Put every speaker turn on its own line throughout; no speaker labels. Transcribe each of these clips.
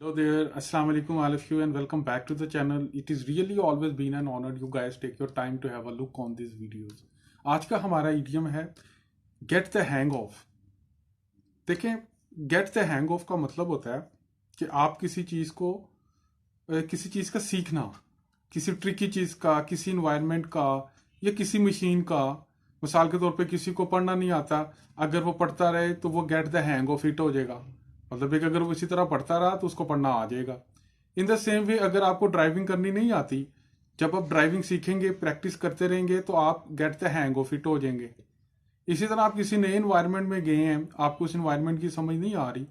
Hello there, Assalamu alaikum all of you and welcome back to the channel. It is really always been an honor you guys take your time to have a look on these videos. आज का हमारा idiom है get the hang of. देखें, get the hang of का मतलब होता है कि आप किसी चीज़ का सीखना, किसी ट्रिकी चीज़ का, किसी इन्वायरमेंट का या किसी मशीन का। मिसाल के तौर पे किसी को पढ़ना नहीं आता, अगर वो पढ़ता रहे तो वो gate the hang of it हो जाएगा। मतलब एक अगर वो इसी तरह पढ़ता रहा तो उसको पढ़ना आ जाएगा। इन द सेम वे अगर आपको ड्राइविंग करनी नहीं आती, जब आप ड्राइविंग सीखेंगे, प्रैक्टिस करते रहेंगे तो आप get the hang of it हो जाएंगे। इसी तरह आप किसी नए इन्वायरमेंट में गए हैं, आपको उस इन्वायरमेंट की समझ नहीं आ रही,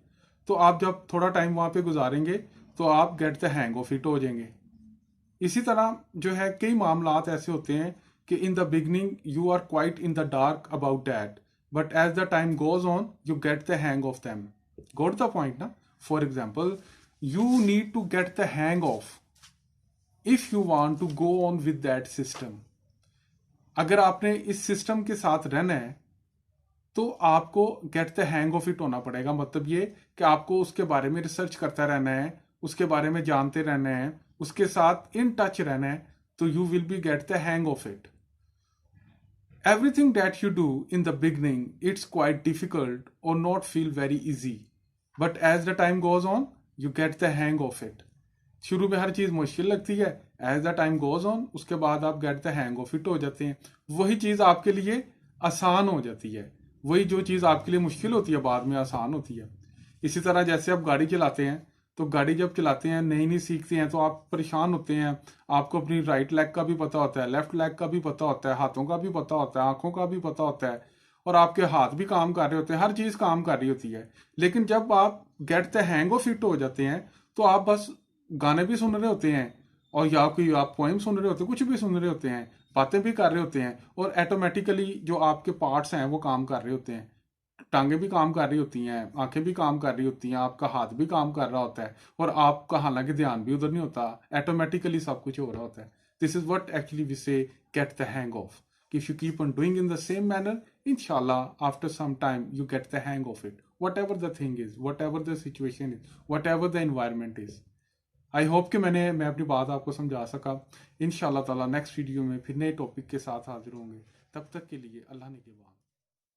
तो आप जब थोड़ा टाइम वहाँ पे गुजारेंगे तो आप get the hang of it हो जाएंगे। इसी तरह जो है कई मामलात ऐसे होते हैं कि in the beginning you are quite in the dark about that, but as the time goes on you get the hang of them. Got the point ना? For example, you need to get the hang of if you want to go on with that system. अगर आपने इस system के साथ रहना है तो आपको gate the hang of it होना पड़ेगा। मतलब ये कि आपको उसके बारे में रिसर्च करता रहना है, उसके बारे में जानते रहना है, उसके साथ इन टच रहना है, तो you will be gate the hang of it. Everything that you do in the beginning, it's quite difficult or not feel very easy. But as the time goes on, you get the hang of it. शुरू में हर चीज़ मुश्किल लगती है, as the time goes on उसके बाद आप get the hang of it हो जाते हैं। वही चीज़ आपके लिए आसान हो जाती है, वही जो चीज़ आपके लिए मुश्किल होती है बाद में आसान होती है। इसी तरह जैसे आप गाड़ी चलाते हैं, तो गाड़ी जब चलाते हैं, नई नई सीखते हैं, तो आप परेशान होते हैं। आपको अपनी राइट लेग का भी पता होता है, लेफ्ट लेग का भी पता होता है, हाथों का भी पता होता है, आंखों का भी पता होता है, और आपके हाथ भी काम कर रहे होते हैं, हर चीज़ काम कर रही होती है। लेकिन जब आप get the hang of it हो जाते हैं तो आप बस गाने भी सुन रहे होते हैं, और या कोई आप पोइम सुन रहे होते हैं, कुछ भी सुन रहे होते हैं, बातें भी कर रहे होते हैं, और ऑटोमेटिकली जो आपके पार्ट्स हैं वो काम कर रहे होते हैं। टांगे भी काम कर रही होती हैं, आंखें भी काम कर रही होती हैं, आपका हाथ भी काम कर रहा होता है, और आपका हालांकि ध्यान भी उधर नहीं होता, ऑटोमेटिकली सब कुछ हो रहा होता है। This is what actually we say get the hang of. If you keep on doing in the same manner, इंशाल्लाह after some time you get the hang of it, whatever the thing is, whatever the situation is, whatever the environment is. I hope कि मैं अपनी बात आपको समझा सका। इंशाल्लाह ताला नेक्स्ट वीडियो में फिर नए टॉपिक के साथ हाजिर होंगे। तब तक के लिए अल्लाह ने के बाद।